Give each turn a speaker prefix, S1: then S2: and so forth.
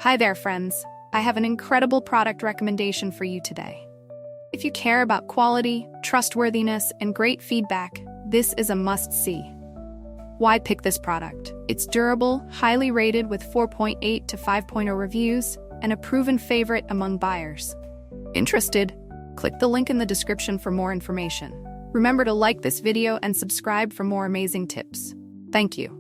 S1: Hi there, friends. I have an incredible product recommendation for you today. If you care about quality, trustworthiness, and great feedback, this is a must-see. Why pick this product? It's durable, highly rated with 4.8 to 5.0 reviews, and a proven favorite among buyers. Interested? Click the link in the description for more information. Remember to like this video and subscribe for more amazing tips. Thank you.